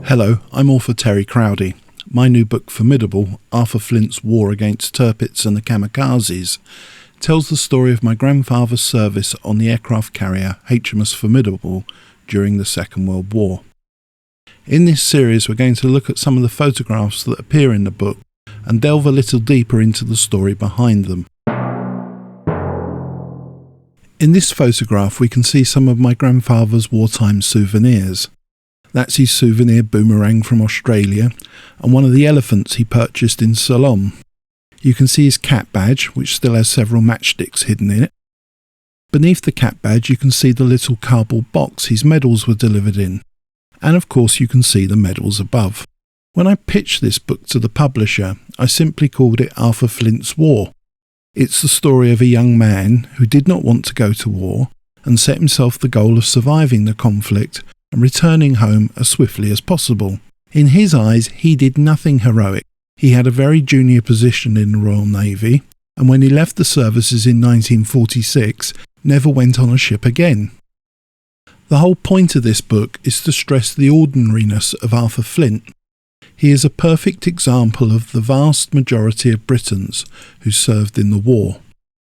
Hello, I'm author Terry Crowdy. My new book, Formidable, Arthur Flint's War Against Tirpitz and the Kamikazes, tells the story of my grandfather's service on the aircraft carrier HMS Formidable during the Second World War. In this series, we're going to look at some of the photographs that appear in the book and delve a little deeper into the story behind them. In this photograph, we can see some of my grandfather's wartime souvenirs. That's his souvenir boomerang from Australia and one of the elephants he purchased in Ceylon. You can see his cap badge, which still has several matchsticks hidden in it. Beneath the cap badge you can see the little cardboard box his medals were delivered in. And of course you can see the medals above. When I pitched this book to the publisher, I simply called it Arthur Flint's War. It's the story of a young man who did not want to go to war and set himself the goal of surviving the conflict and returning home as swiftly as possible. In his eyes, he did nothing heroic. He had a very junior position in the Royal Navy, and when he left the services in 1946, never went on a ship again. The whole point of this book is to stress the ordinariness of Arthur Flint. He is a perfect example of the vast majority of Britons who served in the war.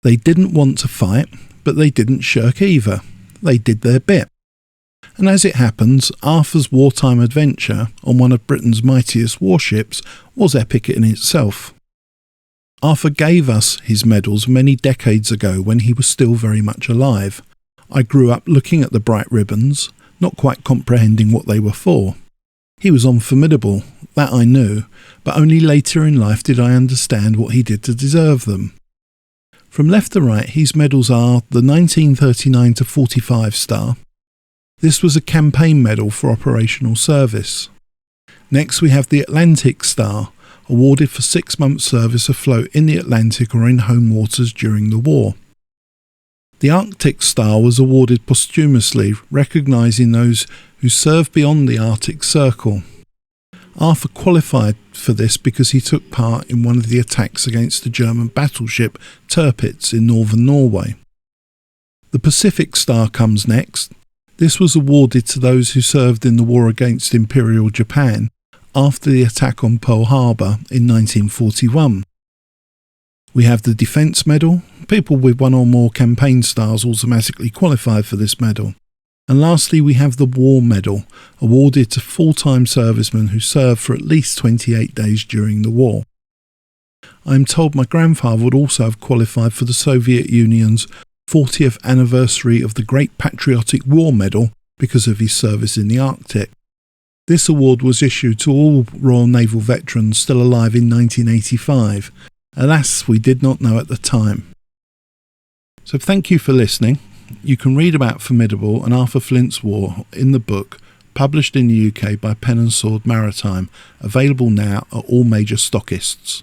They didn't want to fight, but they didn't shirk either. They did their bit. And as it happens, Arthur's wartime adventure on one of Britain's mightiest warships was epic in itself. Arthur gave us his medals many decades ago when he was still very much alive. I grew up looking at the bright ribbons, not quite comprehending what they were for. He was on Formidable, that I knew, but only later in life did I understand what he did to deserve them. From left to right, his medals are the 1939-45 star. This was a campaign medal for operational service. Next we have the Atlantic Star, awarded for 6 months' service afloat in the Atlantic or in home waters during the war. The Arctic Star was awarded posthumously, recognising those who served beyond the Arctic Circle. Arthur qualified for this because he took part in one of the attacks against the German battleship Tirpitz in northern Norway. The Pacific Star comes next. This was awarded to those who served in the war against Imperial Japan after the attack on Pearl Harbor in 1941. We have the Defence Medal. People with one or more campaign stars automatically qualify for this medal. And lastly, we have the War Medal, awarded to full-time servicemen who served for at least 28 days during the war. I am told my grandfather would also have qualified for the Soviet Union's 40th anniversary of the Great Patriotic War Medal because of his service in the Arctic. This award was issued to all Royal Naval veterans still alive in 1985. Alas, we did not know at the time. So thank you for listening. You can read about Formidable and Arthur Flint's War in the book, published in the UK by Pen and Sword Maritime, available now at all major stockists.